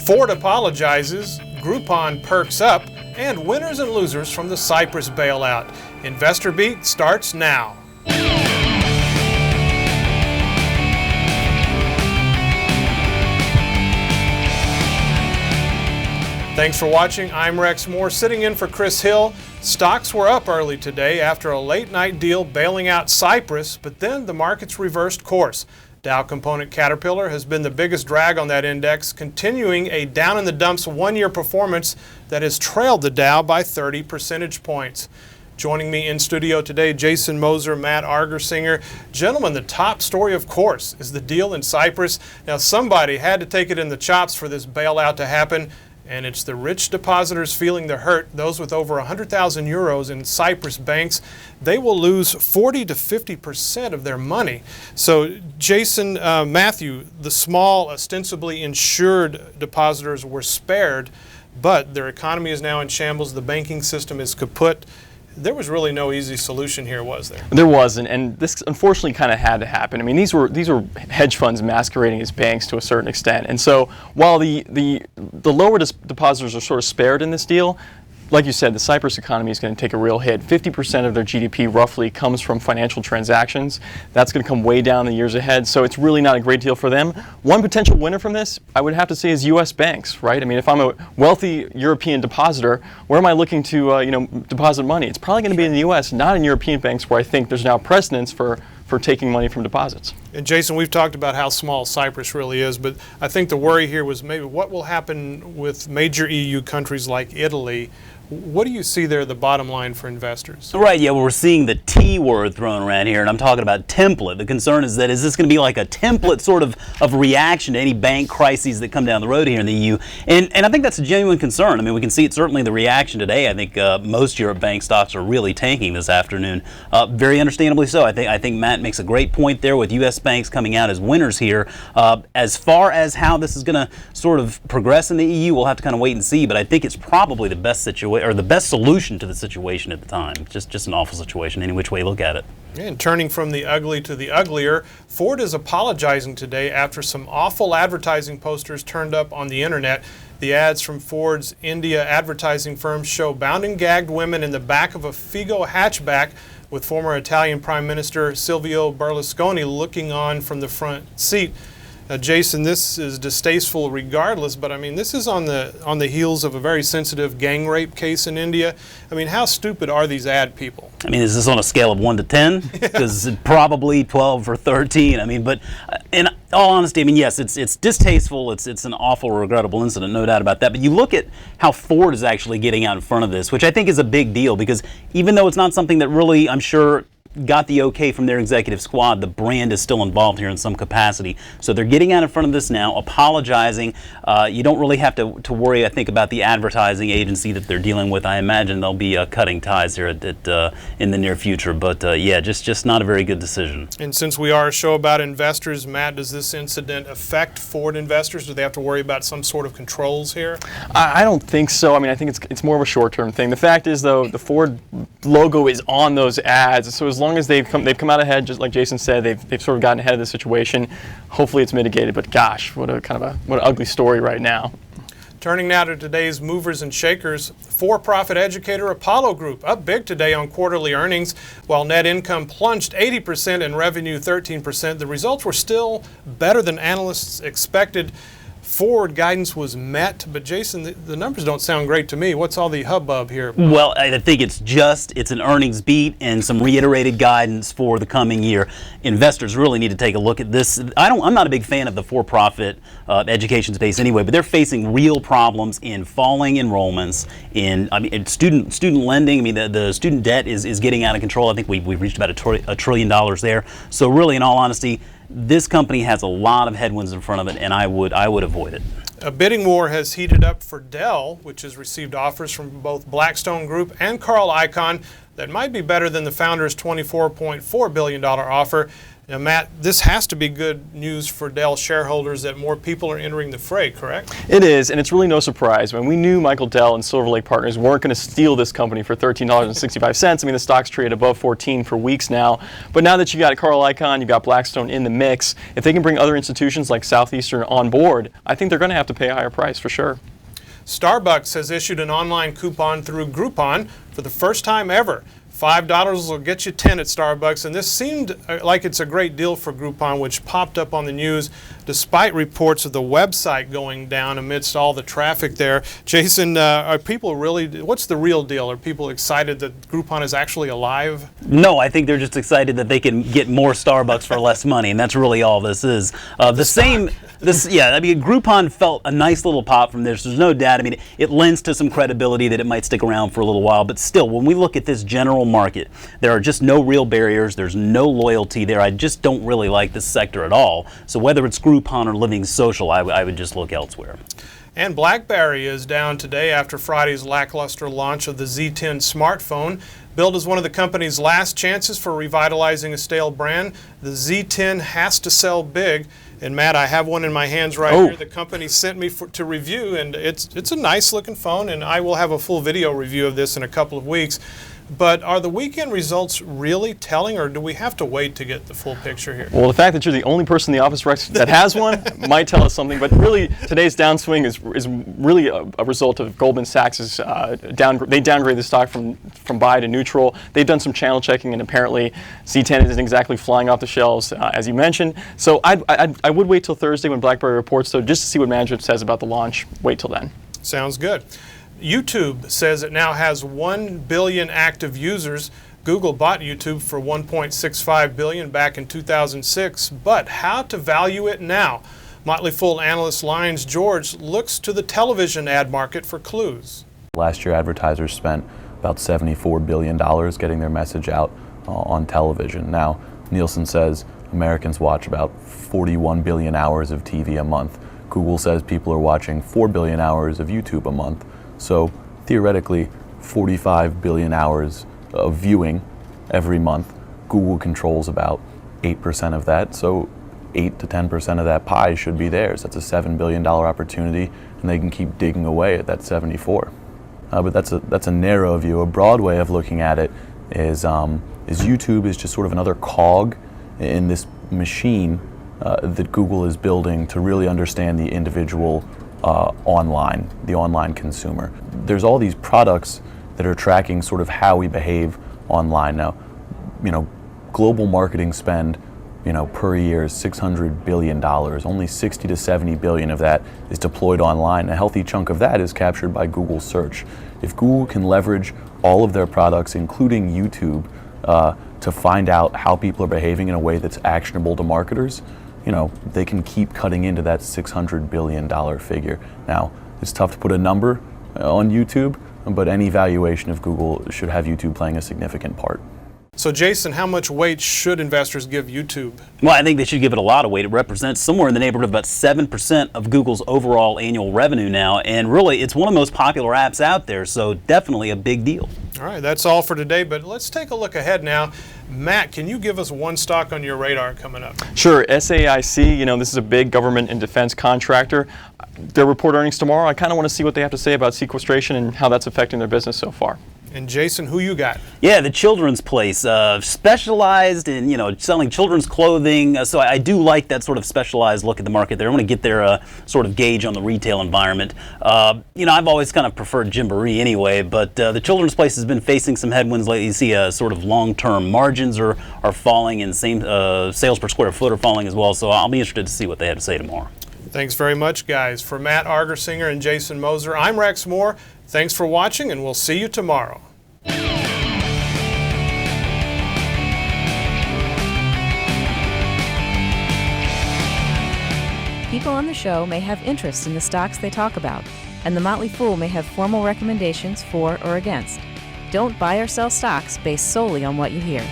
Ford apologizes, Groupon perks up, and winners and losers from the Cyprus bailout. Investor Beat starts now. Thanks for watching. I'm Rex Moore, sitting in for Chris Hill. Stocks were up early today after a late-night deal bailing out Cyprus, but then the markets reversed course. Dow Component Caterpillar has been the biggest drag on that index, continuing a down-in-the-dumps one-year performance that has trailed the Dow by 30 percentage points. Joining me in studio today, Jason Moser, Matt Argersinger. Gentlemen, the top story, of course, is the deal in Cyprus. Now, somebody had to take it in the chops for this bailout to happen, and it's the rich depositors feeling the hurt, those with over 100,000 euros in Cyprus banks. They will lose 40 to 50% of their money. So, Jason, Matthew, the small, ostensibly insured depositors were spared, but their economy is now in shambles. The banking system is kaput. There was really no easy solution here, was there? There wasn't, and this unfortunately kind of had to happen. I mean, these were hedge funds masquerading as banks to a certain extent, and so while the lower depositors are sort of spared in this deal, like you said, the Cyprus economy is going to take a real hit. 50% of their GDP roughly comes from financial transactions. That's going to come way down in the years ahead, so it's really not a great deal for them. One potential winner from this, I would have to say, is U.S. banks, right? I mean, if I'm a wealthy European depositor, where am I looking to deposit money? It's probably going to be in the U.S., not in European banks, where I think there's now precedence for taking money from deposits. And Jason, we've talked about how small Cyprus really is, but I think the worry here was maybe what will happen with major EU countries like Italy. What do you see there, the bottom line for investors? Right, yeah, well, we're seeing the T word thrown around here, and I'm talking about template. The concern is that is this going to be like a template sort of reaction to any bank crises that come down the road here in the EU? And I think that's a genuine concern. I mean, we can see it certainly in the reaction today. I think most Europe bank stocks are really tanking this afternoon. Very understandably so. I think Matt makes a great point there with U.S. banks coming out as winners here. As far as how this is going to sort of progress in the EU, we'll have to kind of wait and see, but I think it's probably the best situation, or the best solution to the situation at the time. Just an awful situation, any which way you look at it. And turning from the ugly to the uglier, Ford is apologizing today after some awful advertising posters turned up on the internet. The ads from Ford's India advertising firm show bound and gagged women in the back of a Figo hatchback with former Italian Prime Minister Silvio Berlusconi looking on from the front seat. Jason, this is distasteful regardless, but I mean, this is on the heels of a very sensitive gang rape case in India. I mean, how stupid are these ad people? I mean, is this on a scale of 1 to 10? Because probably 12 or 13. I mean, but in all honesty, I mean, yes, it's distasteful. It's an awful, regrettable incident, no doubt about that. But you look at how Ford is actually getting out in front of this, which I think is a big deal, because even though it's not something that really, I'm sure, got the okay from their executive squad, the brand is still involved here in some capacity. So they're getting out in front of this now, apologizing. You don't really have to worry, I think, about the advertising agency that they're dealing with. I imagine they'll be cutting ties here in the near future. But yeah, just not a very good decision. And since we are a show about investors, Matt, does this incident affect Ford investors? Do they have to worry about some sort of controls here? I don't think so. I mean, I think it's more of a short-term thing. The fact is, though, the Ford logo is on those ads, so as long as they've come out ahead, just like Jason said, they've sort of gotten ahead of the situation. Hopefully it's mitigated, but gosh, what an ugly story right now. Turning now to today's movers and shakers, for-profit educator Apollo Group up big today on quarterly earnings. While net income plunged 80% and revenue 13%, the results were still better than analysts expected. Forward guidance was met, but Jason, the numbers don't sound great to me. What's all the hubbub here? Well, I think it's an earnings beat and some reiterated guidance for the coming year. Investors really need to take a look at this. I'm not a big fan of the for-profit education space anyway, but they're facing real problems in falling enrollments, in student lending. I mean, the student debt is getting out of control. I think we've reached about $1 trillion there. So really, in all honesty, this company has a lot of headwinds in front of it, and I would avoid it. A bidding war has heated up for Dell, which has received offers from both Blackstone Group and Carl Icahn that might be better than the founder's $24.4 billion offer. Now, Matt, this has to be good news for Dell shareholders that more people are entering the fray, correct? It is, and it's really no surprise. When we knew Michael Dell and Silver Lake Partners weren't going to steal this company for $13.65. I mean, the stock's traded above 14 for weeks now. But now that you got Carl Icahn, you got Blackstone in the mix, if they can bring other institutions like Southeastern on board, I think they're going to have to pay a higher price for sure. Starbucks has issued an online coupon through Groupon for the first time ever. $5 will get you 10 at Starbucks, and this seemed like it's a great deal for Groupon, which popped up on the news despite reports of the website going down amidst all the traffic there. Jason, are people really, what's the real deal? Are people excited that Groupon is actually alive? No, I think they're just excited that they can get more Starbucks for less money, and that's really all this is. I mean, Groupon felt a nice little pop from this. There's no doubt. I mean, it lends to some credibility that it might stick around for a little while, but still, when we look at this general market, there are just no real barriers. There's no loyalty there. I just don't really like this sector at all. So whether it's Groupon or Living Social, I would just look elsewhere. And BlackBerry is down today after Friday's lackluster launch of the Z10 smartphone. Billed as one of the company's last chances for revitalizing a stale brand, the Z10 has to sell big. And Matt, I have one in my hands right here. The company sent me to review, and it's a nice looking phone, and I will have a full video review of this in a couple of weeks. But are the weekend results really telling, or do we have to wait to get the full picture here? Well, the fact that you're the only person in the office, Rex, that has one might tell us something. But really, today's downswing is really a result of Goldman Sachs's they downgraded the stock from buy to neutral. They've done some channel checking, and apparently Z10 isn't exactly flying off the shelves, as you mentioned. So I would wait till Thursday when BlackBerry reports, though, just to see what management says about the launch. Wait till then. Sounds good. YouTube says it now has 1 billion active users. Google bought YouTube for $1.65 billion back in 2006, but how to value it now? Motley Fool analyst Lyons George looks to the television ad market for clues. Last year, advertisers spent about $74 billion getting their message out on television. Now, Nielsen says Americans watch about 41 billion hours of TV a month. Google says people are watching 4 billion hours of YouTube a month. So theoretically, 45 billion hours of viewing every month. Google controls about 8% of that, so 8 to 10% of that pie should be theirs. That's a $7 billion opportunity, and they can keep digging away at that 74. But that's a narrow view. A broad way of looking at it is YouTube is just sort of another cog in this machine that Google is building to really understand the individual the online consumer. There's all these products that are tracking sort of how we behave online now. Global marketing spend, per year is $600 billion. Only 60 to 70 billion of that is deployed online. A healthy chunk of that is captured by Google search. If Google can leverage all of their products, including YouTube, to find out how people are behaving in a way that's actionable to marketers, they can keep cutting into that $600 billion figure. Now, it's tough to put a number on YouTube, but any valuation of Google should have YouTube playing a significant part. So Jason, how much weight should investors give YouTube? Well, I think they should give it a lot of weight. It represents somewhere in the neighborhood of about 7% of Google's overall annual revenue now, and really it's one of the most popular apps out there, so definitely a big deal. All right, that's all for today, but let's take a look ahead now. Matt, can you give us one stock on your radar coming up? Sure. SAIC, this is a big government and defense contractor. Their report earnings tomorrow. I kind of want to see what they have to say about sequestration and how that's affecting their business so far. And Jason, who you got? Yeah, the Children's Place, specialized in selling children's clothing. So I do like that sort of specialized look at the market there. I want to get their sort of gauge on the retail environment. I've always kind of preferred Gymboree anyway, but the Children's Place has been facing some headwinds lately. You see sort of long-term margins are falling, and sales per square foot are falling as well. So I'll be interested to see what they have to say tomorrow. Thanks very much, guys. For Matt Argersinger and Jason Moser, I'm Rex Moore. Thanks for watching, and we'll see you tomorrow. People on the show may have interest in the stocks they talk about, and the Motley Fool may have formal recommendations for or against. Don't buy or sell stocks based solely on what you hear.